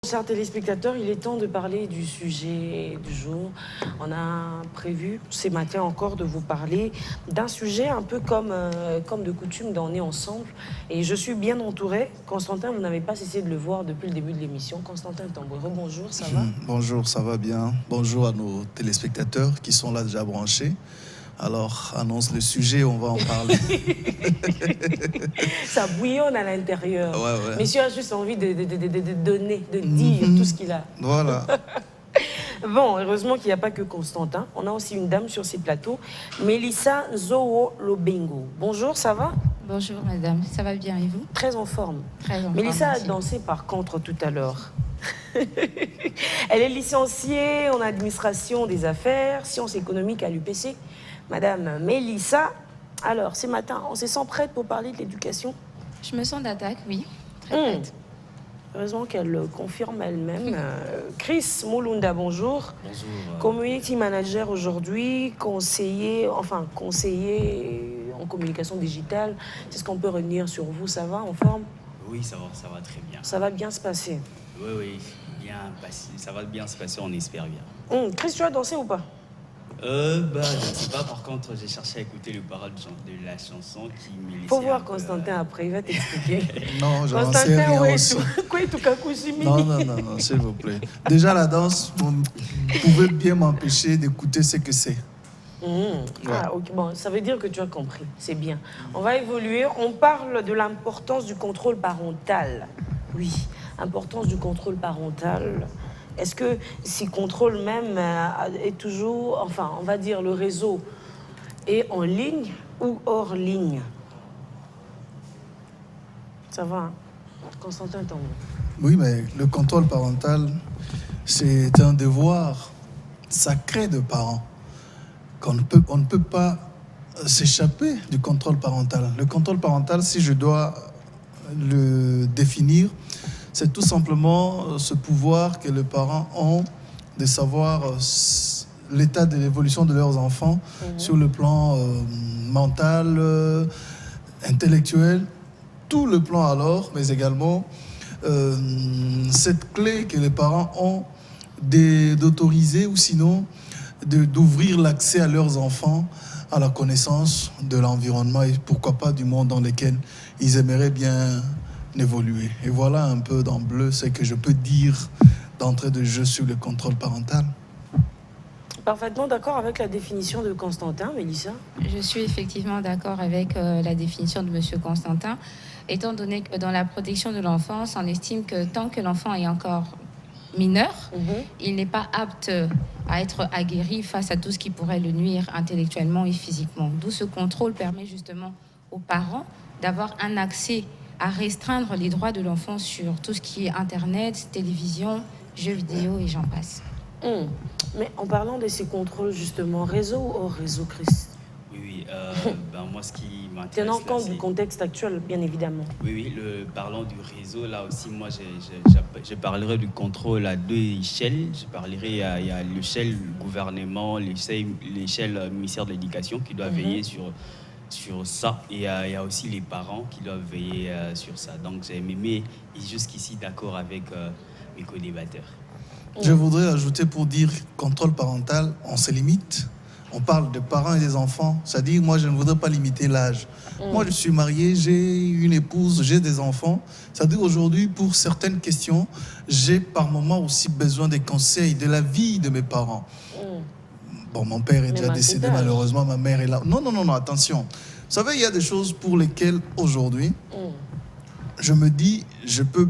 Chers téléspectateurs, il est temps de parler du sujet du jour. On a prévu ce matin encore de vous parler d'un sujet un peu comme de coutume d'en est ensemble. Et je suis bien entourée. Constantin, vous n'avez pas cessé de le voir depuis le début de l'émission. Constantin Tamboué, bonjour, ça va? Bonjour, ça va bien. Bonjour à nos téléspectateurs qui sont là déjà branchés. Alors, annonce le sujet, on va en parler. Ça bouillonne à l'intérieur. Ouais. Monsieur a juste envie de donner, de dire tout ce qu'il a. Voilà. Bon, heureusement qu'il n'y a pas que Constantin. On a aussi une dame sur ces plateaux, Mélissa Zowo Lobengo. Bonjour, ça va? Bonjour madame, ça va bien et vous? Très en forme. Très en forme. Mélissa a dansé par contre tout à l'heure. Elle est licenciée en administration des affaires, sciences économiques à l'UPC. Madame Mélissa, alors ce matin, on se sent prête pour parler de l'éducation? Je me sens d'attaque, oui. Très prête. Heureusement qu'elle le confirme elle-même. Chris Moulunda, bonjour. Bonjour. Community manager aujourd'hui, conseiller en communication digitale. C'est ce qu'on peut retenir sur vous. Ça va, en forme? Oui, ça va très bien. Ça va bien se passer? Oui, bien passé. Ça va bien se passer, on espère bien. Chris, tu as dansé ou pas? Je ne sais pas, par contre, j'ai cherché à écouter les paroles de la chanson qui me laissait. Faut voir Constantin après, il va t'expliquer. Non, j'en sais rien aussi. Non, s'il vous plaît. Déjà, la danse, vous pouvez bien m'empêcher d'écouter ce que c'est. Ah, ok, bon, ça veut dire que tu as compris, c'est bien. On va évoluer, on parle de l'importance du contrôle parental. Oui, importance du contrôle parental. Est-ce que ce contrôle même est toujours, enfin, on va dire le réseau est en ligne ou hors ligne? Ça va, hein? Constantin, t'en veux? Oui, mais le contrôle parental, c'est un devoir sacré de parents. On ne peut pas s'échapper du contrôle parental. Le contrôle parental, si je dois le définir, c'est tout simplement ce pouvoir que les parents ont de savoir l'état de l'évolution de leurs enfants sur le plan mental, intellectuel, tout le plan alors, mais également cette clé que les parents ont d'autoriser ou sinon d'ouvrir l'accès à leurs enfants à la connaissance de l'environnement et pourquoi pas du monde dans lequel ils aimeraient bien évoluer. Et voilà un peu dans bleu ce que je peux dire d'entrée de jeu sur le contrôle parental. Parfaitement d'accord avec la définition de Constantin, Mélissa. Je suis effectivement d'accord avec la définition de monsieur Constantin, étant donné que dans la protection de l'enfance, on estime que tant que l'enfant est encore mineur, il n'est pas apte à être aguerri face à tout ce qui pourrait le nuire intellectuellement et physiquement. D'où ce contrôle permet justement aux parents d'avoir un accès à restreindre les droits de l'enfant sur tout ce qui est Internet, télévision, jeux vidéo et j'en passe. Mais en parlant de ces contrôles, justement, réseau ou hors réseau, Chris? Oui, moi, ce qui m'intéresse... Tenant compte du contexte actuel, bien évidemment. Oui, parlant du réseau, là aussi, moi, je parlerai du contrôle à deux échelles. Je parlerai, il y a l'échelle gouvernement, l'échelle ministère de l'Éducation qui doit veiller sur ça. Et il y a aussi les parents qui doivent veiller sur ça. Donc, j'ai aimé jusqu'ici d'accord avec mes co-débatteurs. Je voudrais ajouter pour dire contrôle parental, on se limite. On parle de parents et des enfants. C'est-à-dire, moi, je ne voudrais pas limiter l'âge. Moi, je suis marié, j'ai une épouse, j'ai des enfants. C'est-à-dire, aujourd'hui, pour certaines questions, j'ai par moment aussi besoin des conseils, de la vie de mes parents. Bon, mon père est déjà décédé, malheureusement, ma mère est là. Non, attention. Vous savez, il y a des choses pour lesquelles, aujourd'hui, je me dis, je peux...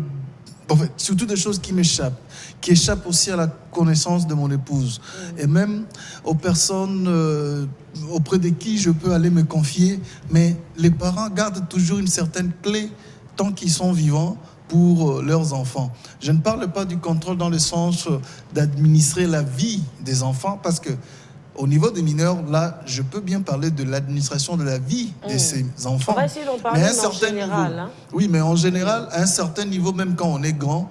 En fait, surtout des choses qui m'échappent, qui échappent aussi à la connaissance de mon épouse. Et même aux personnes auprès de qui je peux aller me confier. Mais les parents gardent toujours une certaine clé tant qu'ils sont vivants pour leurs enfants. Je ne parle pas du contrôle dans le sens d'administrer la vie des enfants, parce que au niveau des mineurs, là, je peux bien parler de l'administration de la vie de ces enfants. On va essayer d'en parler en général. Niveau, oui, mais en général, à un certain niveau, même quand on est grand,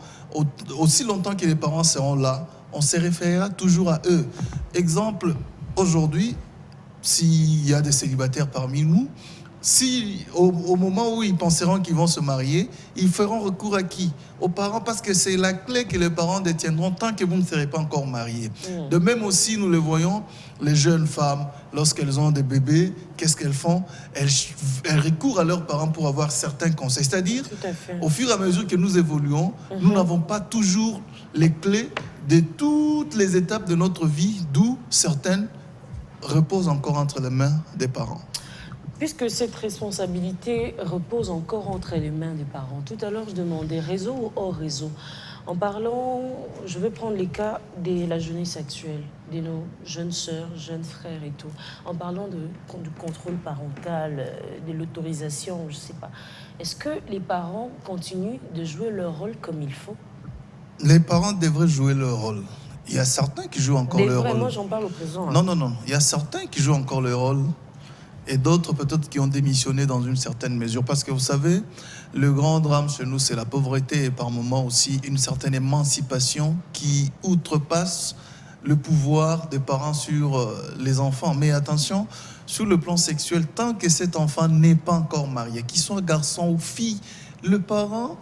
aussi longtemps que les parents seront là, on se référera toujours à eux. Exemple, aujourd'hui, s'il y a des célibataires parmi nous, si au moment où ils penseront qu'ils vont se marier, ils feront recours à qui? Aux parents, parce que c'est la clé que les parents détiendront tant que vous ne serez pas encore mariés. De même aussi, nous le voyons, les jeunes femmes, lorsqu'elles ont des bébés, qu'est-ce qu'elles font? Elles recourent à leurs parents pour avoir certains conseils. C'est-à-dire, au fur et à mesure que nous évoluons, nous n'avons pas toujours les clés de toutes les étapes de notre vie, d'où certaines reposent encore entre les mains des parents. Puisque cette responsabilité repose encore entre les mains des parents. Tout à l'heure, je demandais réseau ou hors réseau. En parlant, je vais prendre les cas de la jeunesse actuelle, de nos jeunes sœurs, jeunes frères et tout. En parlant du contrôle parental, de l'autorisation, je ne sais pas. Est-ce que les parents continuent de jouer leur rôle comme il faut? Les parents devraient jouer leur rôle. Il y a certains qui jouent encore leur rôle. Moi, j'en parle au présent. Hein. Non. Il y a certains qui jouent encore leur rôle. Et d'autres peut-être qui ont démissionné dans une certaine mesure. Parce que vous savez, le grand drame chez nous, c'est la pauvreté et par moments aussi une certaine émancipation qui outrepasse le pouvoir des parents sur les enfants. Mais attention, sur le plan sexuel, tant que cet enfant n'est pas encore marié, qu'il soit garçon ou fille, le parent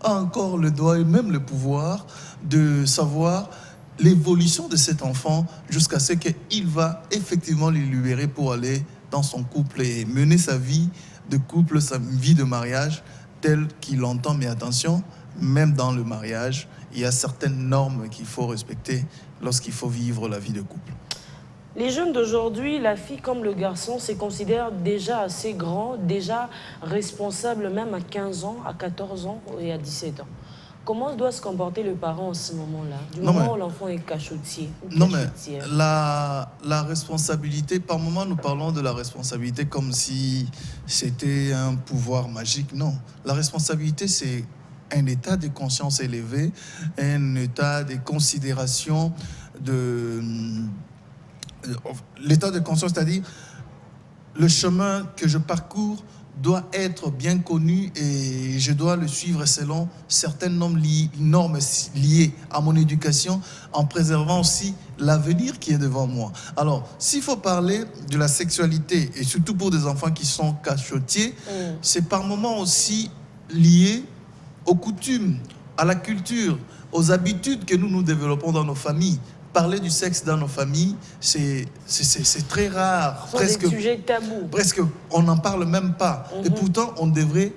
a encore le droit et même le pouvoir de savoir l'évolution de cet enfant jusqu'à ce qu'il va effectivement le libérer pour aller dans son couple et mener sa vie de couple, sa vie de mariage telle qu'il l'entend. Mais attention, même dans le mariage, il y a certaines normes qu'il faut respecter lorsqu'il faut vivre la vie de couple. Les jeunes d'aujourd'hui, la fille comme le garçon, se considèrent déjà assez grands, déjà responsables même à 15 ans, à 14 ans et à 17 ans. Comment doit se comporter le parent en ce moment-là, du moment où l'enfant est cachotier ou cachotière? La responsabilité, par moment nous parlons de la responsabilité comme si c'était un pouvoir magique. Non, la responsabilité c'est un état de conscience élevé, un état de considération l'état de conscience, c'est-à-dire le chemin que je parcours doit être bien connu et je dois le suivre selon certaines normes liées à mon éducation, en préservant aussi l'avenir qui est devant moi. Alors, s'il faut parler de la sexualité, et surtout pour des enfants qui sont cachotiers, c'est par moments aussi lié aux coutumes, à la culture, aux habitudes que nous développons dans nos familles. Parler du sexe dans nos familles, c'est très rare. Ce sont des sujets tabous. Presque, on n'en parle même pas. Et pourtant, on devrait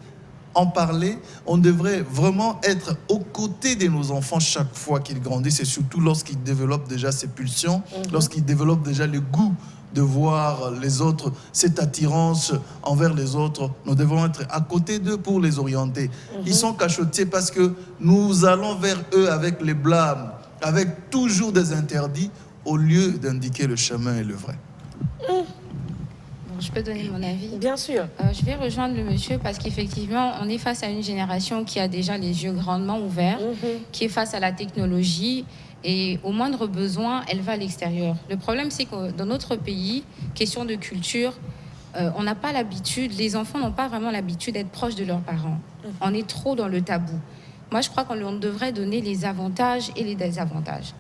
en parler. On devrait vraiment être aux côtés de nos enfants chaque fois qu'ils grandissent, et surtout lorsqu'ils développent déjà ces pulsions, lorsqu'ils développent déjà le goût de voir les autres, cette attirance envers les autres. Nous devons être à côté d'eux pour les orienter. Ils sont cachotiers parce que nous allons vers eux avec les blâmes, avec toujours des interdits, au lieu d'indiquer le chemin et le vrai. Bon, je peux donner mon avis? Bien sûr. Je vais rejoindre le monsieur parce qu'effectivement, on est face à une génération qui a déjà les yeux grandement ouverts, qui est face à la technologie et au moindre besoin, elle va à l'extérieur. Le problème, c'est que dans notre pays, question de culture, on n'a pas l'habitude, les enfants n'ont pas vraiment l'habitude d'être proches de leurs parents. On est trop dans le tabou. Moi, je crois qu'on devrait donner les avantages et les désavantages.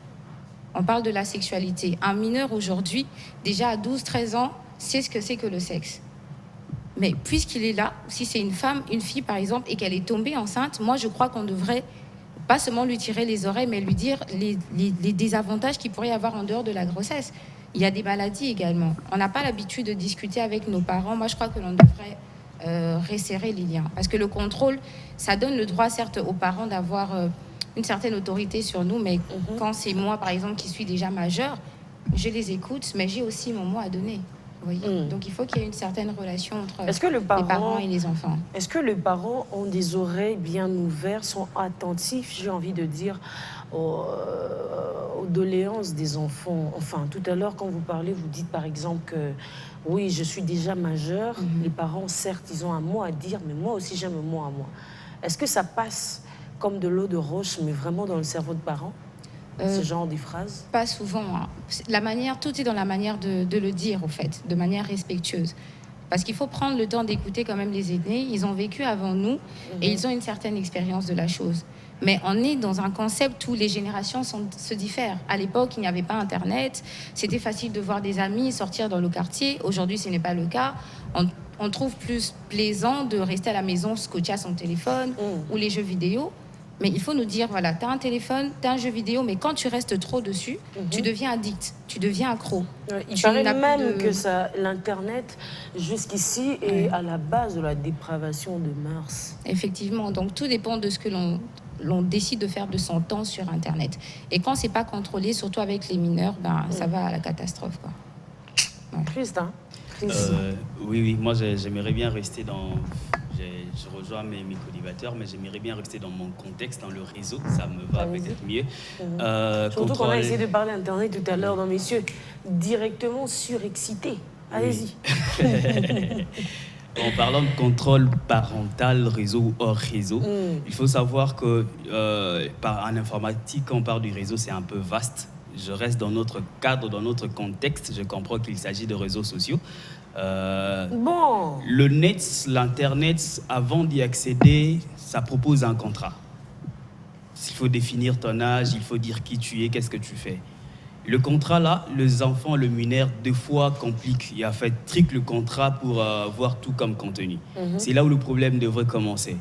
On parle de la sexualité. Un mineur aujourd'hui, déjà à 12-13 ans, sait ce que c'est que le sexe. Mais puisqu'il est là, si c'est une femme, une fille par exemple, et qu'elle est tombée enceinte, moi je crois qu'on devrait pas seulement lui tirer les oreilles, mais lui dire les désavantages qu'il pourrait y avoir en dehors de la grossesse. Il y a des maladies également. On n'a pas l'habitude de discuter avec nos parents. Moi, je crois que l'on devrait resserrer les liens. Parce que le contrôle, ça donne le droit, certes, aux parents d'avoir une certaine autorité sur nous, mais quand c'est moi, par exemple, qui suis déjà majeure, je les écoute, mais j'ai aussi mon mot à donner. Vous voyez. Donc, il faut qu'il y ait une certaine relation entre les parents et les enfants. Est-ce que les parents ont des oreilles bien ouvertes, sont attentifs, j'ai envie de dire, aux doléances des enfants? Enfin, tout à l'heure, quand vous parlez, vous dites par exemple que oui, je suis déjà majeure. Les parents, certes, ils ont un mot à dire, mais moi aussi, j'ai un mot à moi. Est-ce que ça passe comme de l'eau de roche, mais vraiment dans le cerveau de parents, ce genre de phrases? Pas souvent. Hein. Tout est dans la manière de le dire, au fait, de manière respectueuse. Parce qu'il faut prendre le temps d'écouter quand même les aînés. Ils ont vécu avant nous et ils ont une certaine expérience de la chose. Mais on est dans un concept où les générations se diffèrent. À l'époque, il n'y avait pas Internet. C'était facile de voir des amis sortir dans le quartier. Aujourd'hui, ce n'est pas le cas. on trouve plus plaisant de rester à la maison, scotché à son téléphone ou les jeux vidéo. Mais il faut nous dire, voilà, tu as un téléphone, tu as un jeu vidéo, mais quand tu restes trop dessus, tu deviens addict, tu deviens accro. Il paraît même que l'Internet, jusqu'ici, est à la base de la dépravation de mœurs. Effectivement, donc tout dépend de ce que l'on décide de faire de son temps sur Internet. Et quand c'est pas contrôlé, surtout avec les mineurs, ça va à la catastrophe, quoi. Ouais. Triste, hein? Oui, moi j'aimerais bien rester dans... Je rejoins mes co-débatteurs, mais j'aimerais bien rester dans mon contexte, dans le réseau, ça me va peut-être mieux. Surtout qu'on a essayé de parler Internet tout à l'heure, messieurs, directement surexcité. Allez-y. En parlant de contrôle parental, réseau ou hors réseau, il faut savoir que en informatique, quand on parle du réseau, c'est un peu vaste. Je reste dans notre cadre, dans notre contexte. Je comprends qu'il s'agit de réseaux sociaux. Le net, l'Internet, avant d'y accéder, ça propose un contrat. Il faut définir ton âge, il faut dire qui tu es, qu'est-ce que tu fais. Le contrat, là, les enfants, le mineur, deux fois compliquent. Il a fait trick le contrat pour voir tout comme contenu. C'est là où le problème devrait commencer.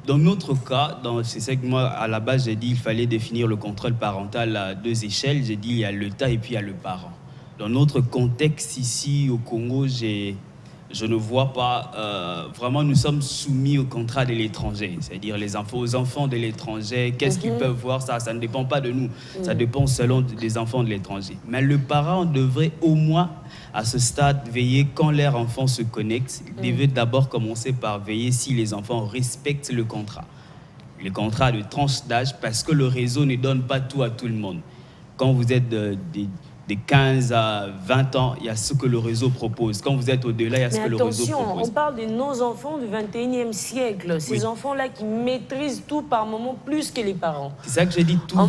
Dans notre cas, c'est ça que moi, à la base, j'ai dit qu'il fallait définir le contrôle parental à deux échelles. J'ai dit il y a l'État et puis il y a le parent. Dans notre contexte ici au Congo, je ne vois pas... vraiment, nous sommes soumis au contrat de l'étranger. C'est-à-dire aux enfants de l'étranger. Qu'est-ce qu'ils peuvent voir? Ça ne dépend pas de nous. Ça dépend selon des enfants de l'étranger. Mais le parent devrait au moins, à ce stade, veiller quand leur enfant se connecte. Il devait d'abord commencer par veiller si les enfants respectent le contrat. Le contrat de tranche d'âge, parce que le réseau ne donne pas tout à tout le monde. Quand vous êtes de 15 à 20 ans, il y a ce que le réseau propose. Quand vous êtes au-delà, il y a ce que le réseau propose. Mais attention, on parle de nos enfants du 21e siècle. Ces enfants-là qui maîtrisent tout par moment plus que les parents. C'est ça que j'ai dit, tout en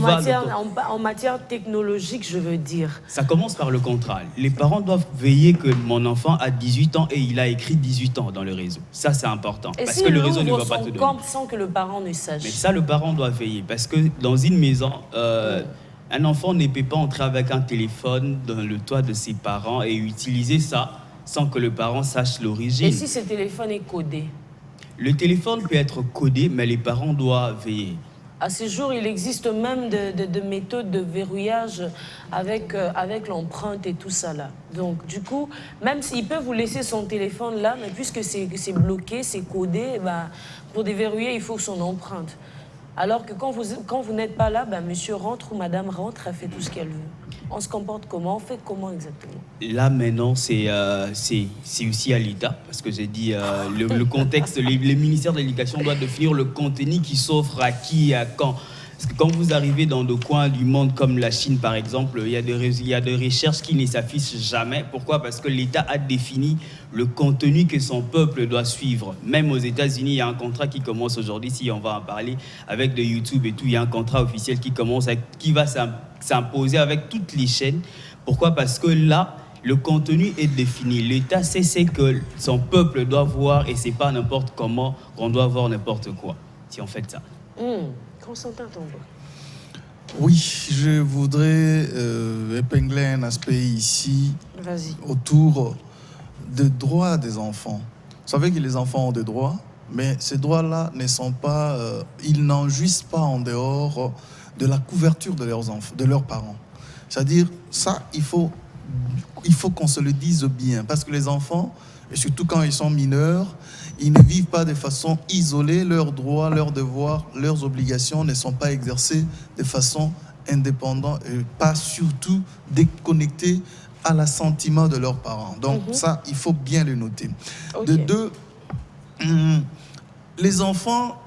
matière technologique, je veux dire. Ça commence par le contrat. Les parents doivent veiller que mon enfant a 18 ans et il a écrit 18 ans dans le réseau. Ça, c'est important. Et parce si que le réseau ne va pas te donner. Sans que le parent ne sache. Mais ça, le parent doit veiller. Parce que dans une maison... un enfant ne peut pas entrer avec un téléphone dans le toit de ses parents et utiliser ça sans que le parent sache l'origine. Et si ce téléphone est codé? Le téléphone peut être codé, mais les parents doivent veiller. À ce jour, il existe même de méthodes de verrouillage avec l'empreinte et tout ça là. Donc, du coup, même s'il peut vous laisser son téléphone là, mais puisque c'est bloqué, c'est codé, pour déverrouiller, il faut son empreinte. Alors que quand vous n'êtes pas là, monsieur rentre ou madame rentre, elle fait tout ce qu'elle veut. On se comporte comment? On fait comment exactement? Là, maintenant, c'est aussi à l'État, parce que j'ai dit, le contexte, les ministères de l'Éducation doivent définir le contenu qui s'offre à qui et à quand. Parce que quand vous arrivez dans des coins du monde comme la Chine, par exemple, il y a des recherches qui ne s'affichent jamais. Pourquoi? Parce que l'État a défini le contenu que son peuple doit suivre. Même aux États-Unis, il y a un contrat qui commence aujourd'hui, si on va en parler, avec de YouTube et tout. Il y a un contrat officiel qui va s'imposer avec toutes les chaînes. Pourquoi? Parce que là, le contenu est défini. L'État sait ce que son peuple doit voir et c'est pas n'importe comment qu'on doit voir n'importe quoi, si on fait ça. Constantin Tombo. Oui, je voudrais épingler un aspect ici autour des droits des enfants. Vous savez que les enfants ont des droits, mais ces droits-là ne sont pas, ils n'en jouissent pas en dehors de la couverture de leurs parents. C'est-à-dire, ça, il faut qu'on se le dise bien, parce que les enfants, et surtout quand ils sont mineurs, ils ne vivent pas de façon isolée. Leurs droits, leurs devoirs, leurs obligations ne sont pas exercés de façon indépendante et pas surtout déconnectés à l'assentiment de leurs parents. Donc ça, il faut bien le noter. De deux, les enfants,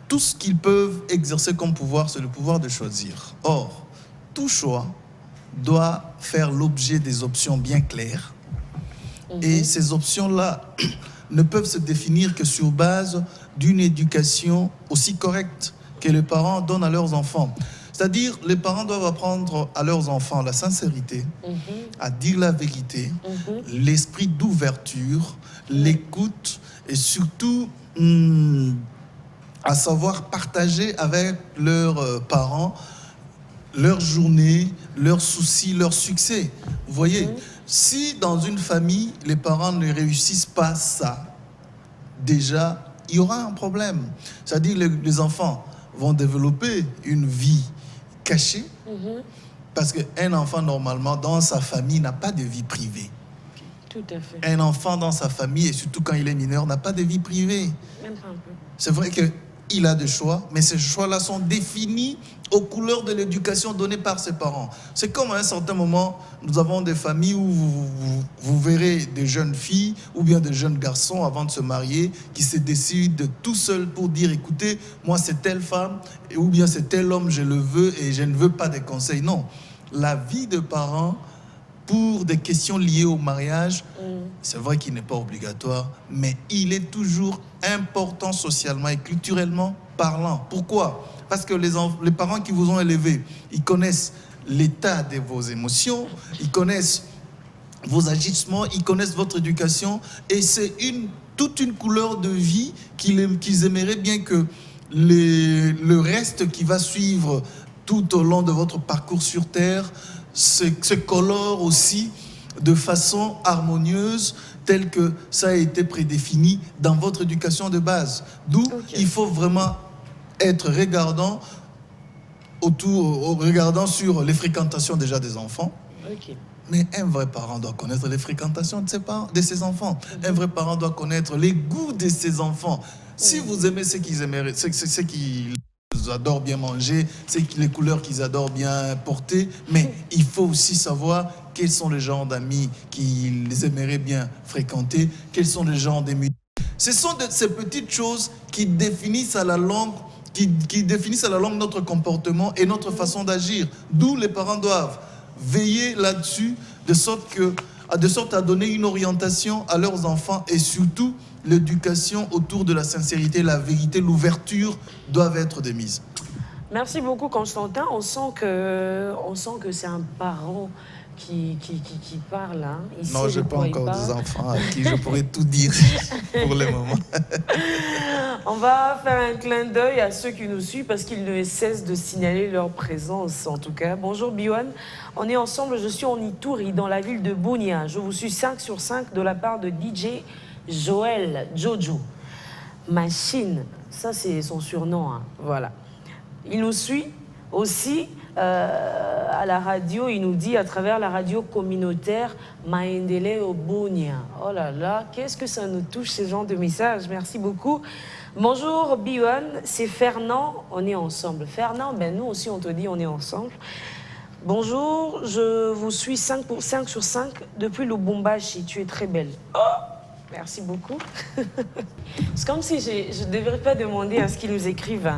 tout ce qu'ils peuvent exercer comme pouvoir, c'est le pouvoir de choisir. Or, tout choix doit faire l'objet des options bien claires. Et ces options-là ne peuvent se définir que sur base d'une éducation aussi correcte que les parents donnent à leurs enfants. C'est-à-dire, les parents doivent apprendre à leurs enfants la sincérité, à dire la vérité, l'esprit d'ouverture, l'écoute et surtout à savoir partager avec leurs parents leur journée, leurs soucis, leurs succès. Vous voyez, Si dans une famille, les parents ne réussissent pas ça, déjà, il y aura un problème. C'est-à-dire les enfants vont développer une vie cachée, parce qu'un enfant, normalement, dans sa famille, n'a pas de vie privée. Tout à fait. Un enfant dans sa famille, et surtout quand il est mineur, n'a pas de vie privée. Même pas un peu. C'est vrai qu'il a des choix, mais ces choix-là sont définis aux couleurs de l'éducation donnée par ses parents. C'est comme à un certain moment, nous avons des familles où vous verrez des jeunes filles ou bien des jeunes garçons avant de se marier qui se décident tout seuls pour dire, écoutez, moi c'est telle femme ou bien c'est tel homme, je le veux et je ne veux pas des conseils. Non, la vie de parents pour des questions liées au mariage, c'est vrai qu'il n'est pas obligatoire, mais il est toujours important socialement et culturellement parlant. Pourquoi ? Parce que les parents qui vous ont élevé, ils connaissent l'état de vos émotions, ils connaissent vos agissements, ils connaissent votre éducation, et c'est toute une couleur de vie qu'ils aimeraient bien que le reste qui va suivre tout au long de votre parcours sur Terre se colore aussi de façon harmonieuse, tel que ça a été prédéfini dans votre éducation de base. D'où il faut vraiment être regardant sur les fréquentations déjà des enfants. Mais un vrai parent doit connaître les fréquentations de ses enfants. Un vrai parent doit connaître les goûts de ses enfants. Si vous aimez ce qu'ils adorent bien manger, les couleurs qu'ils adorent bien porter, mais il faut aussi savoir quels sont les genres d'amis qu'ils aimeraient bien fréquenter, quels sont les genres d'amis. Ce sont ces petites choses qui définissent à la longue notre comportement et notre façon d'agir. D'où les parents doivent veiller là-dessus, de sorte à donner une orientation à leurs enfants, et surtout l'éducation autour de la sincérité, la vérité, l'ouverture doivent être des mises. Merci beaucoup, Constantin. On sent que c'est un parent qui parle. Hein. Non, je n'ai pas encore des enfants à qui je pourrais tout dire pour le moment. On va faire un clin d'œil à ceux qui nous suivent parce qu'ils ne cessent de signaler leur présence, en tout cas. Bonjour Biwan, on est ensemble, je suis en Ituri, dans la ville de Bunia. Je vous suis 5 sur 5 de la part de DJ Joël Jojo. Machine, ça c'est son surnom, hein. Voilà. Il nous suit aussi à la radio, il nous dit à travers la radio communautaire Maendeleo Bunia. Oh là là, qu'est-ce que ça nous touche ce genre de messages, merci beaucoup. Bonjour Biwan, c'est Fernand, on est ensemble. Fernand, ben nous aussi on te dit on est ensemble. Bonjour, je vous suis 5 sur 5 depuis Lubumbashi, tu es très belle. Oh, merci beaucoup. C'est comme si je ne devrais pas demander à ce qu'ils nous écrivent.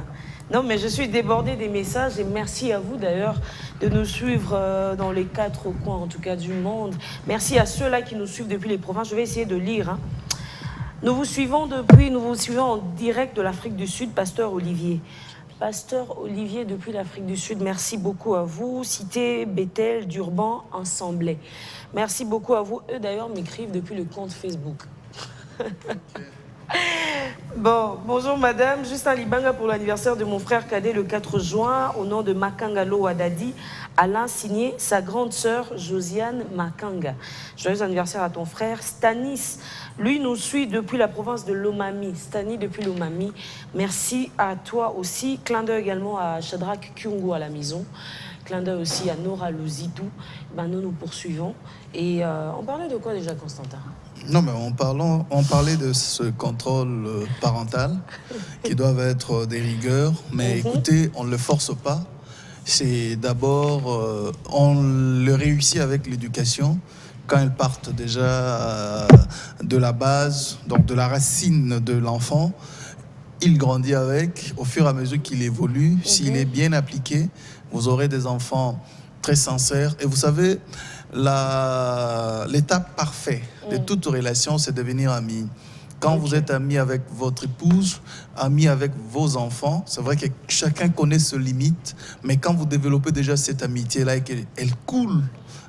Non, mais je suis débordée des messages et merci à vous d'ailleurs de nous suivre dans les 4 coins, en tout cas du monde. Merci à ceux-là qui nous suivent depuis les provinces. Je vais essayer de lire. Hein. Nous vous suivons en direct de l'Afrique du Sud, Pasteur Olivier. Pasteur Olivier depuis l'Afrique du Sud, merci beaucoup à vous. Cité Bethel, Durban, Ensemblé. Merci beaucoup à vous. Eux d'ailleurs m'écrivent depuis le compte Facebook. Bon, bonjour madame, Justin Libanga pour l'anniversaire de mon frère cadet le 4 juin, au nom de Makanga Lowadadi, Alain signé sa grande sœur Josiane Makanga. Joyeux anniversaire à ton frère Stanis, lui nous suit depuis la province de Lomami. Stanis depuis Lomami, merci à toi aussi. Clin d'œil également à Shadrach Kyungo à la maison. Clin d'œil aussi à Nora Luzitou. Ben, nous poursuivons. Et on parlait de quoi déjà, Constantin ? Non, mais on parlait de ce contrôle parental qui doivent être des rigueurs. Mais écoutez, on ne le force pas. C'est d'abord, on le réussit avec l'éducation. Quand ils partent déjà de la base, donc de la racine de l'enfant, il grandit avec. Au fur et à mesure qu'il évolue, s'il est bien appliqué, vous aurez des enfants très sincères. Et vous savez, l'étape parfaite de toute relation, c'est devenir ami. Quand vous êtes ami avec votre épouse, ami avec vos enfants, c'est vrai que chacun connaît ses limites, mais quand vous développez déjà cette amitié-là et qu'elle coule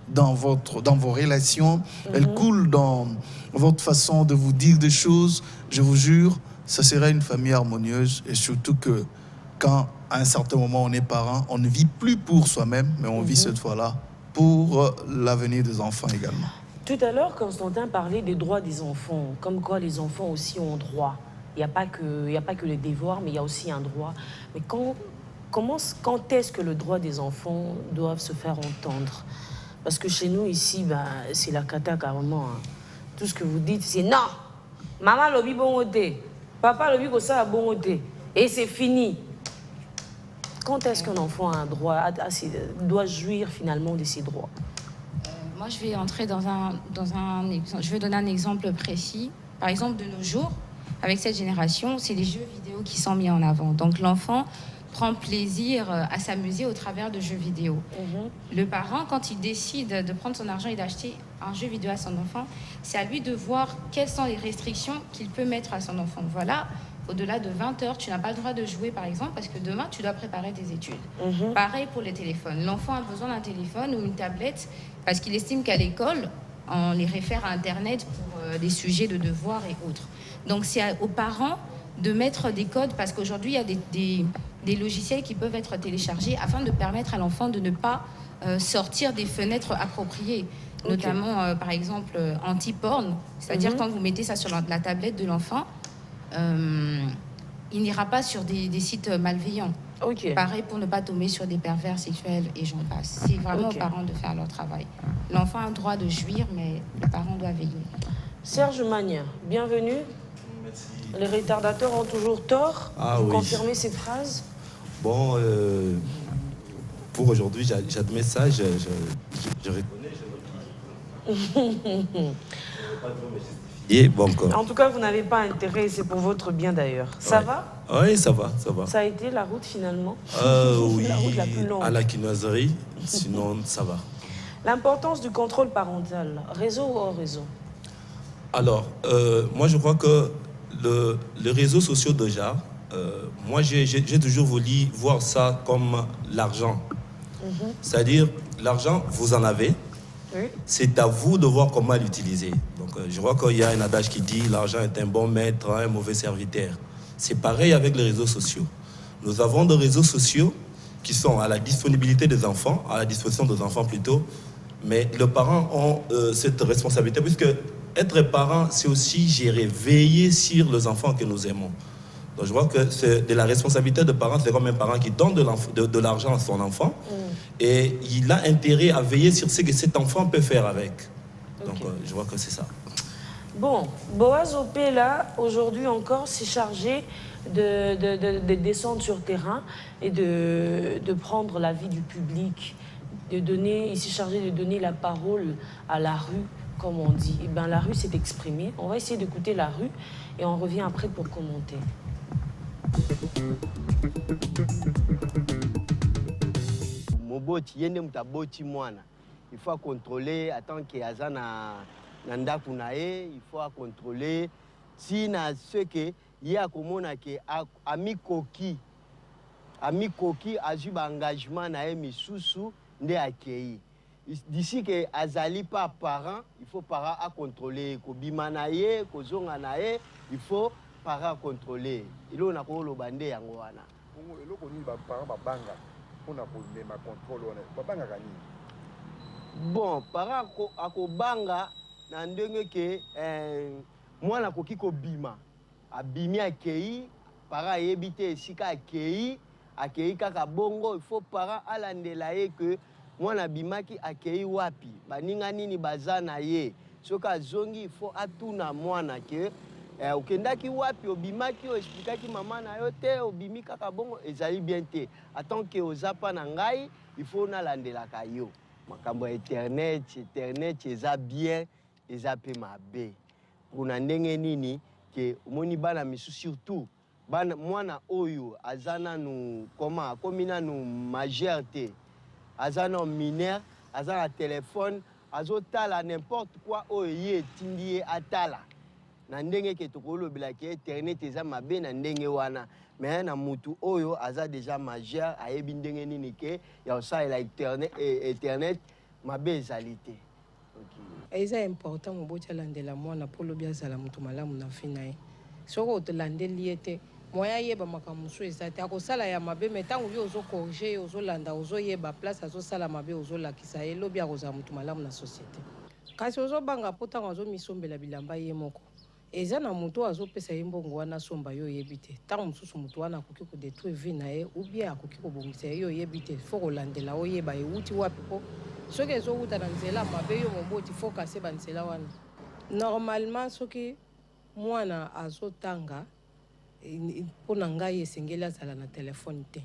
dans vos relations, elle coule dans votre façon de vous dire des choses, je vous jure, ça sera une famille harmonieuse. Et surtout que quand, à un certain moment, on est parent, on ne vit plus pour soi-même, mais on vit cette fois-là pour l'avenir des enfants également. Tout à l'heure, Constantin parlait des droits des enfants, comme quoi les enfants aussi ont droit. Il n'y a pas que les devoirs, mais il y a aussi un droit. Mais quand est-ce que le droit des enfants doivent se faire entendre? Parce que chez nous, ici, c'est la cata carrément. Hein. Tout ce que vous dites, c'est non. Maman lobi bon ôté. Papa lobi ko ça bon ôté. Et c'est fini. Quand est-ce qu'un enfant a un droit, doit jouir finalement de ses droits? Moi, je vais entrer je vais donner un exemple précis. Par exemple, de nos jours, avec cette génération, c'est les jeux vidéo qui sont mis en avant. Donc, l'enfant prend plaisir à s'amuser au travers de jeux vidéo. Le parent, quand il décide de prendre son argent et d'acheter un jeu vidéo à son enfant, c'est à lui de voir quelles sont les restrictions qu'il peut mettre à son enfant. Voilà, au-delà de 20 heures, tu n'as pas le droit de jouer, par exemple, parce que demain, tu dois préparer tes études. Pareil pour les téléphones. L'enfant a besoin d'un téléphone ou une tablette parce qu'il estime qu'à l'école, on les réfère à Internet pour des sujets de devoirs et autres. Donc, c'est aux parents de mettre des codes parce qu'aujourd'hui, il y a des logiciels qui peuvent être téléchargés afin de permettre à l'enfant de ne pas sortir des fenêtres appropriées. Notamment, par exemple, anti-porn. C'est-à-dire quand vous mettez ça sur la tablette de l'enfant, il n'ira pas sur des sites malveillants. Pareil pour ne pas tomber sur des pervers sexuels et j'en passe. C'est vraiment aux parents de faire leur travail. L'enfant a le droit de jouir, mais le parent doit veiller. Serge Magne, bienvenue. Merci. Les retardateurs ont toujours tort. Vous confirmez ces phrases? Bon, pour aujourd'hui, j'admets ça, je reconnais, En tout cas, vous n'avez pas intérêt, c'est pour votre bien d'ailleurs. Ça va? Oui, ça va, ça va. Ça a été la route finalement? Oui, la route la plus longue. À la quinoiserie, sinon ça va. L'importance du contrôle parental, réseau ou hors réseau? Alors, moi je crois que les réseaux sociaux déjà, moi j'ai toujours voulu voir ça comme l'argent. C'est-à-dire, l'argent, vous en avez. C'est à vous de voir comment l'utiliser. Donc, je vois qu'il y a un adage qui dit l'argent est un bon maître, un mauvais serviteur. C'est pareil avec les réseaux sociaux. Nous avons des réseaux sociaux qui sont à la disponibilité des enfants, à la disposition des enfants plutôt, mais les parents ont cette responsabilité, puisque être parent, c'est aussi gérer, veiller sur les enfants que nous aimons. Donc je vois que c'est de la responsabilité de parents, c'est comme un parent qui donne de l'argent à son enfant et il a intérêt à veiller sur ce que cet enfant peut faire avec. Donc je vois que c'est ça. Bon, Boaz Opé, là, aujourd'hui encore, s'est chargé de descendre sur terrain et de prendre l'avis du public, il s'est chargé de donner la parole à la rue, comme on dit. Et bien, la rue s'est exprimée. On va essayer d'écouter la rue et on revient après pour commenter. Moboti yende mutaboti mwana. Il faut contrôler tant qu'il y a na ndaku na ye, il faut contrôler si na ce que ya komona ke amikoki ajuba engagement na ye misusu nde akei. D'ici que azali pas parent, il faut parent à contrôler ko bima na ye, ko zonga na ye, il faut parent contrôler. Ilo na ko lo bande yango wana. Ilo ko ni ba parent ba banga pona ko mema contrôle wana. Ba banga kani. Bon, parent ako banga na ndenge ke mwana koki ko bima. Abimi akei, parent yebite esika akei kaka bongo, il faut parent alandela ye que mwana bimaki akei wapi baninga nini bazana ye soka zongi il faut atuna mwana ke okendaki wapi obimaki oexplikaki mama na yo te obimi kaka bongo ezali bien te attend que ozapa na ngai il faut nalandelaka yo makambo internet eza bien eza pe mabe kuna ndenge nini ke omoni bana misu surtout bana mwana oyo azana nu koma akomina nu majeur te azana mineur, azana téléphone, azotala n'importe quoi oye tindi atala. Na ndenge ke tokolo bilaki internet eza mabe na ndenge wana. Mais na mutu oyo aza déjà majeur ayebi ndenge nini ke ya osala internet mabe ezalité. Okay. Eza important moboti alandela mwana polo bia zala mutu malamu na finaye. Soko otolandeli ete moya yeba makamusu ezate akosala ya mabe metango yo ozo corriger ozo landa ozo yeba place azo sala mabe ozo lakisa elobi akoza mutu malamu na société. kasi ozobanga mpo ntango azomisombela bilamba ye moko eza na moto azopesa ye mbongo wana somba yo oyebi te ntango mosusu moto wana akoki kodetruire vie na ye ubie akoki kobongisa ye yo oyebi te fo kolandela oyeba euti wapi mpo soki ezowuta na nzela mabe yo moboti fo kase banzela wana normalement soki mwana azotanga mpo na ngai esengeli azala na telefone te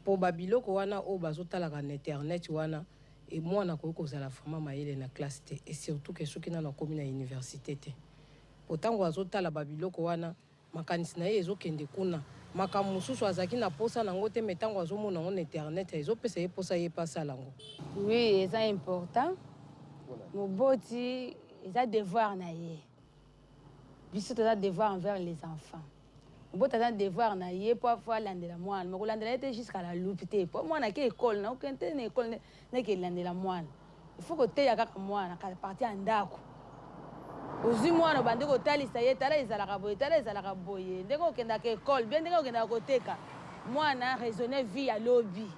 mpo babiloko wana oyo bazotalaka na internet wana mwana akoki kozala vraimen mayele na classe te et surtout ke soki nano akomi na université te po ntango azotala babiloko wana makanisi na ye ezokende kuna makambo mosusu azalaki na posa nango te me ntango azomona yango na internet ezopesa ye posa ye pasala yango. Oui, eza important moboti eza devoir na ye biso toza devoir envers les enfants moboti aza devoir na ye mpo afo alandela mwana me kolandela ye te jusqu'à la loupe te mpo mwana ake ekole na okende te na ekole neke elandela mwana ifo koteya kaka mwana ka parti ya ndako ozwi mwana obandi kotalisa ye tala ezalaka boye ndenge okendaka ekole bien ndenge okendaka koteka mwana raisonne vie ya lobi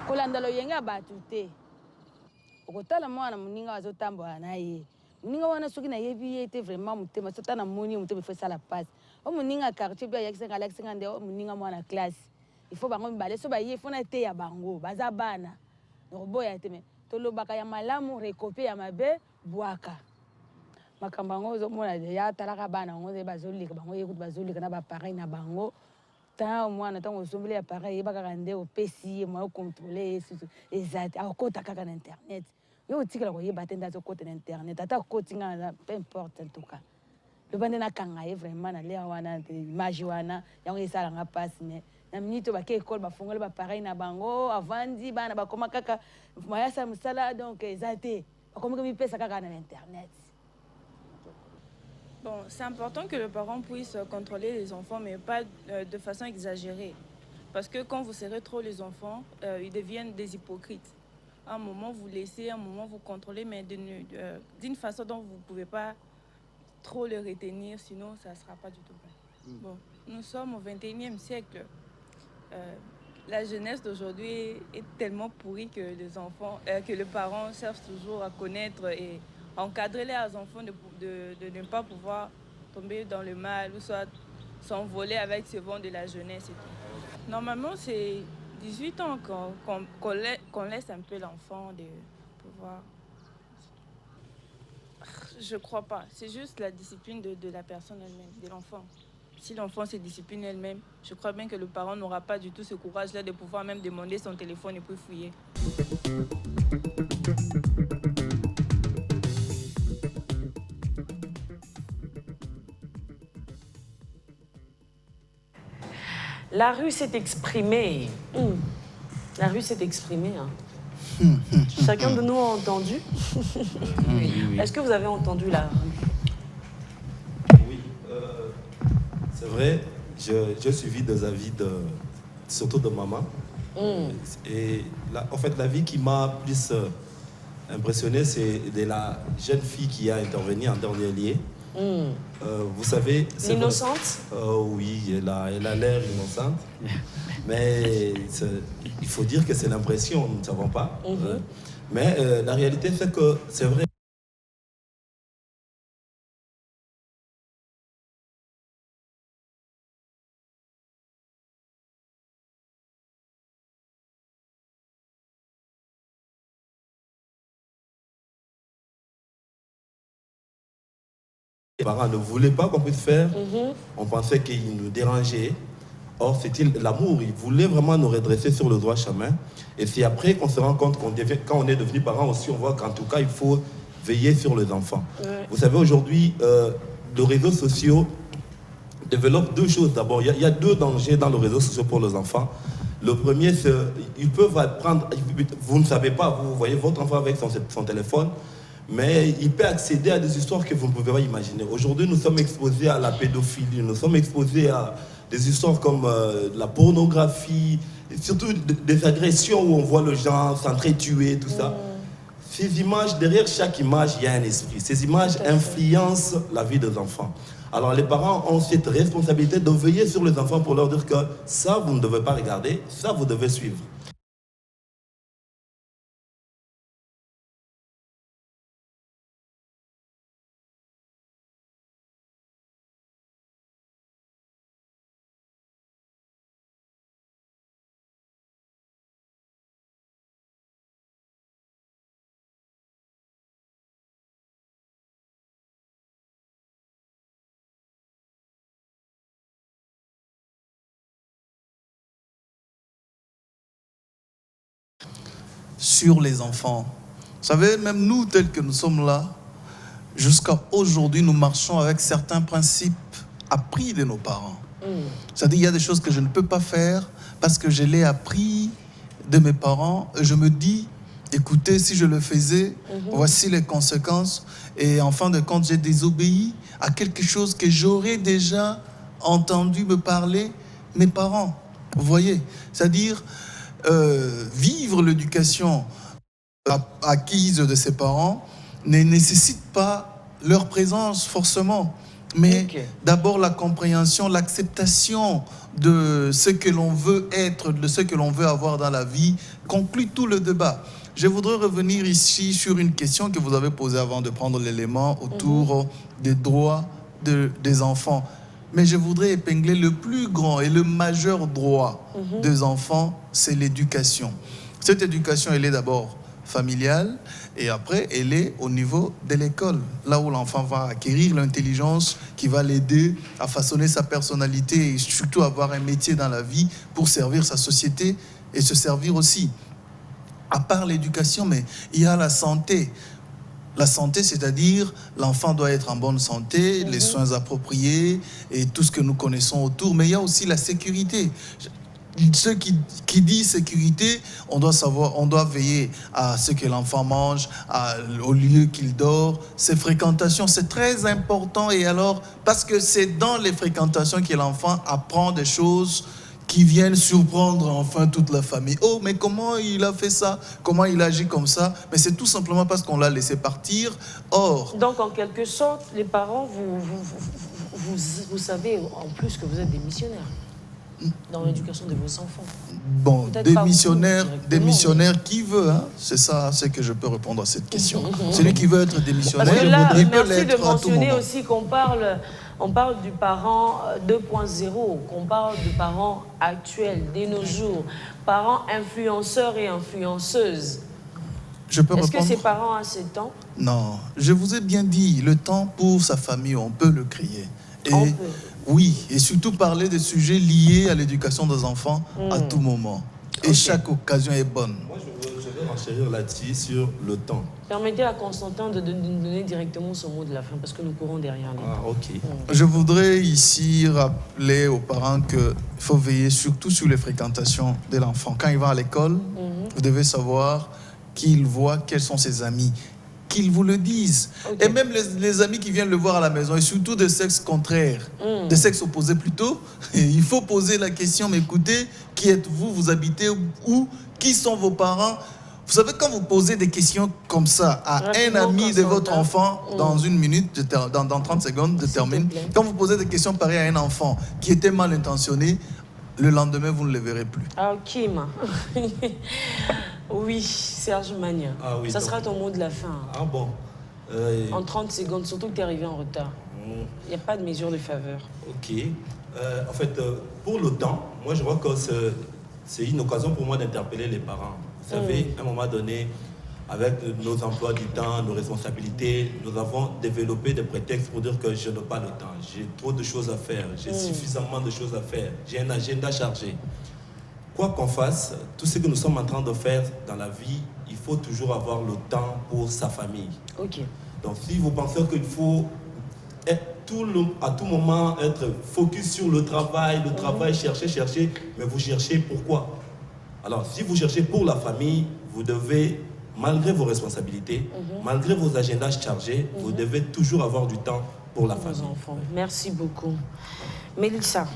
kolanda loyenge ya bato te okotala mwana moninga azotambola na ye moninga wana soki nayebi ye te vraiment motema so ta namoni motema ifo esala pasi o moninga quartier bi alakisanga nde o moninga mwana classe ifo bango mibale so baye fo na te ya bango baza bana nokoboya te me tolobaka ya malamu rekope ya mabe bwaka makambo yango ozomona ya talaka bana yango nde bazolika bango yekuti bazolika na bapareil na bango ntango mwana ntango osombeli ya pareil yeba kaka nde opesi ye moya ocontrole ye susu eza te akokota kaka na internet yo otikela koyeba te nde azokota na internet ata akoti nga peu importe en tout cas loba nde nakanga ye vraiment na lea wana image wana yango esalanga mpasi me na minute bake ekole bafongoli bapareil na bango avandi bana bakoma kaka mayasa mosala donc eza te bakomi komipesa kaka na internet. Bon, c'est important que le parent puisse contrôler les enfants, mais pas de façon exagérée. Parce que quand vous serrez trop les enfants, ils deviennent des hypocrites. À un moment, vous laissez, à un moment, vous contrôlez, mais d'une façon dont vous ne pouvez pas trop le retenir, sinon ça ne sera pas du tout bon. Bon, nous sommes au 21e siècle. La jeunesse d'aujourd'hui est tellement pourrie que les enfants, que les parents cherchent toujours à connaître et encadrer les enfants de ne pas pouvoir tomber dans le mal ou soit s'envoler avec ce vent de la jeunesse et tout. Normalement, c'est 18 ans qu'on laisse un peu l'enfant de pouvoir... Je crois pas. C'est juste la discipline de la personne elle-même, de l'enfant. Si l'enfant se discipline elle-même, je crois bien que le parent n'aura pas du tout ce courage-là de pouvoir même demander son téléphone et puis fouiller. La rue s'est exprimée. La rue s'est exprimée. Hein. Chacun de nous a entendu. Oui. Est-ce que vous avez entendu la rue? Oui, c'est vrai. J'ai suivi des avis, surtout de maman. Et en fait, la vie qui m'a plus impressionné, c'est de la jeune fille qui a intervenu en dernier lieu. Vous savez... Innocente? Oui, elle a l'air innocente. Mais il faut dire que c'est l'impression, nous ne savons pas. Mais la réalité, c'est que c'est vrai. Les parents ne voulaient pas qu'on puisse faire. On pensait qu'ils nous dérangeaient. Or, c'était l'amour. Ils voulaient vraiment nous redresser sur le droit chemin. Et c'est après qu'on se rend compte quand on est devenu parent aussi, on voit qu'en tout cas, il faut veiller sur les enfants. Vous savez, aujourd'hui, les réseaux sociaux développent deux choses. D'abord, il y a deux dangers dans les réseaux sociaux pour les enfants. Le premier, c'est qu'ils peuvent apprendre, vous ne savez pas, vous voyez votre enfant avec son téléphone, mais il peut accéder à des histoires que vous ne pouvez pas imaginer. Aujourd'hui, nous sommes exposés à la pédophilie, nous sommes exposés à des histoires comme la pornographie, et surtout des agressions où on voit le gens s'entretuer, tout ça. Ces images, derrière chaque image, il y a un esprit. Ces images influencent la vie des enfants. Alors les parents ont cette responsabilité de veiller sur les enfants pour leur dire que ça, vous ne devez pas regarder, ça, vous devez suivre. sur les enfants. Vous savez, même nous, tels que nous sommes là, jusqu'à aujourd'hui, nous marchons avec certains principes appris de nos parents. C'est-à-dire, il y a des choses que je ne peux pas faire parce que je l'ai appris de mes parents. Et je me dis, écoutez, si je le faisais, voici les conséquences. Et en fin de compte, j'ai désobéi à quelque chose que j'aurais déjà entendu me parler mes parents. Vous voyez, c'est-à-dire vivre l'éducation acquise de ses parents ne nécessite pas leur présence forcément, mais d'abord la compréhension, l'acceptation de ce que l'on veut être, de ce que l'on veut avoir dans la vie, conclut tout le débat. Je voudrais revenir ici sur une question que vous avez posée avant de prendre l'élément autour des droits des enfants. Mais je voudrais épingler le plus grand et le majeur droit des enfants, c'est l'éducation. Cette éducation, elle est d'abord familiale et après, elle est au niveau de l'école, là où l'enfant va acquérir l'intelligence qui va l'aider à façonner sa personnalité et surtout avoir un métier dans la vie pour servir sa société et se servir aussi. À part l'éducation, mais il y a la santé. La santé, c'est-à-dire l'enfant doit être en bonne santé, les soins appropriés et tout ce que nous connaissons autour. Mais il y a aussi la sécurité. Ceux qui disent sécurité, on doit veiller à ce que l'enfant mange, au lieu qu'il dort. Ses fréquentations, c'est très important. Et alors, parce que c'est dans les fréquentations que l'enfant apprend des choses qui viennent surprendre enfin toute la famille. Oh, mais comment il a fait ça? Comment il agit comme ça? Mais c'est tout simplement parce qu'on l'a laissé partir. Or... Donc, en quelque sorte, les parents, vous savez en plus que vous êtes des missionnaires dans l'éducation de vos enfants. Bon, des missionnaires qui veut, hein? C'est ça, c'est que je peux répondre à cette question. Celui qui veut être démissionnaire, parce que là, il peut merci de l'être à tout moment. mentionner aussi qu'on parle du parent 2.0, qu'on parle du parent actuel, de nos jours, parents influenceurs et influenceuses. Est-ce que ces parents ont assez de temps? Non, je vous ai bien dit, le temps pour sa famille, on peut le créer. Et on peut. Oui, et surtout parler des sujets liés à l'éducation des enfants à tout moment. Et chaque occasion est bonne. Moi, je vais renchérir là-dessus sur le temps. Permettez à Constantin de donner directement son mot de la fin, parce que nous courons derrière lui. Ah, ok. Je voudrais ici rappeler aux parents qu'il faut veiller surtout sur les fréquentations de l'enfant. Quand il va à l'école, vous devez savoir qu'il voit quels sont ses amis, qu'ils vous le disent. Et même les amis qui viennent le voir à la maison, et surtout de sexe contraire, de sexe opposé plutôt, il faut poser la question, mais écoutez, qui êtes-vous? Vous habitez où? Qui sont vos parents? Vous savez, quand vous posez des questions comme ça à un ami de votre enfant, dans une minute, dans 30 secondes, je termine. Quand vous posez des questions pareilles à un enfant qui était mal intentionné, le lendemain, vous ne le verrez plus. Ah, Kim. Oui, Serge Magnin. Ah, oui, ça sera ton mot de la fin. Ah bon En 30 secondes, surtout que tu es arrivé en retard. Il n'y a pas de mesure de faveur. Ok. En fait, pour le temps, moi je vois que c'est une occasion pour moi d'interpeller les parents. Vous savez, à un moment donné, avec nos emplois du temps, nos responsabilités, nous avons développé des prétextes pour dire que je n'ai pas le temps. J'ai trop de choses à faire, j'ai suffisamment de choses à faire, j'ai un agenda chargé. Quoi qu'on fasse, tout ce que nous sommes en train de faire dans la vie, il faut toujours avoir le temps pour sa famille. Ok. Donc si vous pensez qu'il faut à tout moment être focus sur le travail, chercher, mais vous cherchez pourquoi? Alors si vous cherchez pour la famille, vous devez, malgré vos responsabilités, malgré vos agendas chargés, vous devez toujours avoir du temps pour la famille. Enfants. Merci beaucoup. Mélissa,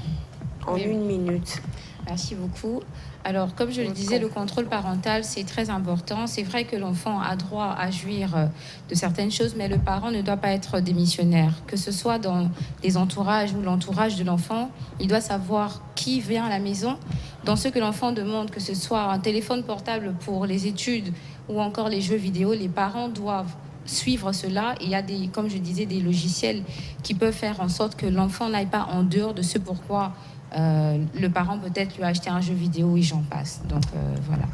en une minute. Merci beaucoup. Alors, comme je le disais, le contrôle parental, c'est très important. C'est vrai que l'enfant a droit à jouir de certaines choses, mais le parent ne doit pas être démissionnaire. Que ce soit dans les entourages ou l'entourage de l'enfant, il doit savoir qui vient à la maison. Dans ce que l'enfant demande, que ce soit un téléphone portable pour les études ou encore les jeux vidéo, les parents doivent suivre cela. Il y a comme je disais, des logiciels qui peuvent faire en sorte que l'enfant n'aille pas en dehors de ce pourquoi le parent peut-être lui a acheté un jeu vidéo et j'en passe. Donc voilà.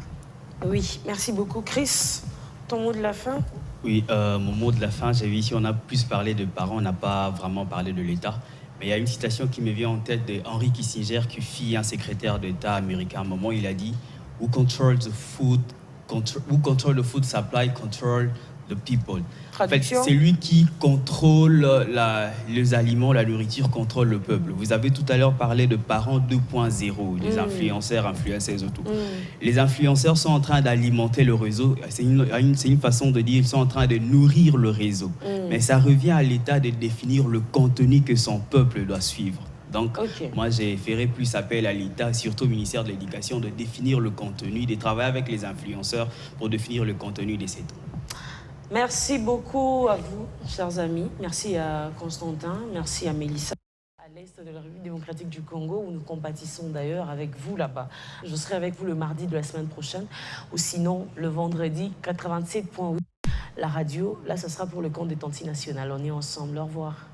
Oui, merci beaucoup. Chris, ton mot de la fin? Oui, mon mot de la fin, j'ai vu ici, on a plus parlé de parents, on n'a pas vraiment parlé de l'État. Mais il y a une citation qui me vient en tête de Henry Kissinger, qui fut un secrétaire d'État américain. À un moment, il a dit « Who controls the food who control the food supply, control the people. En fait, Traduction. c'est lui qui contrôle les aliments, la nourriture, contrôle le peuple. Vous avez tout à l'heure parlé de parents 2.0, les influenceurs, influenceuses autour. Les influenceurs sont en train d'alimenter le réseau. C'est une façon de dire, ils sont en train de nourrir le réseau. Mais ça revient à l'État de définir le contenu que son peuple doit suivre. Donc, moi, j'ai fait plus appel à l'État, surtout au ministère de l'Éducation, de définir le contenu, de travailler avec les influenceurs pour définir le contenu de ces tours. Merci beaucoup à vous, chers amis. Merci à Constantin, merci à Mélissa. À l'est de la République démocratique du Congo, où nous compatissons d'ailleurs avec vous là-bas. Je serai avec vous le mardi de la semaine prochaine, ou sinon le vendredi 87.8, la radio. Là, ce sera pour le compte des Tanti National. On est ensemble. Au revoir.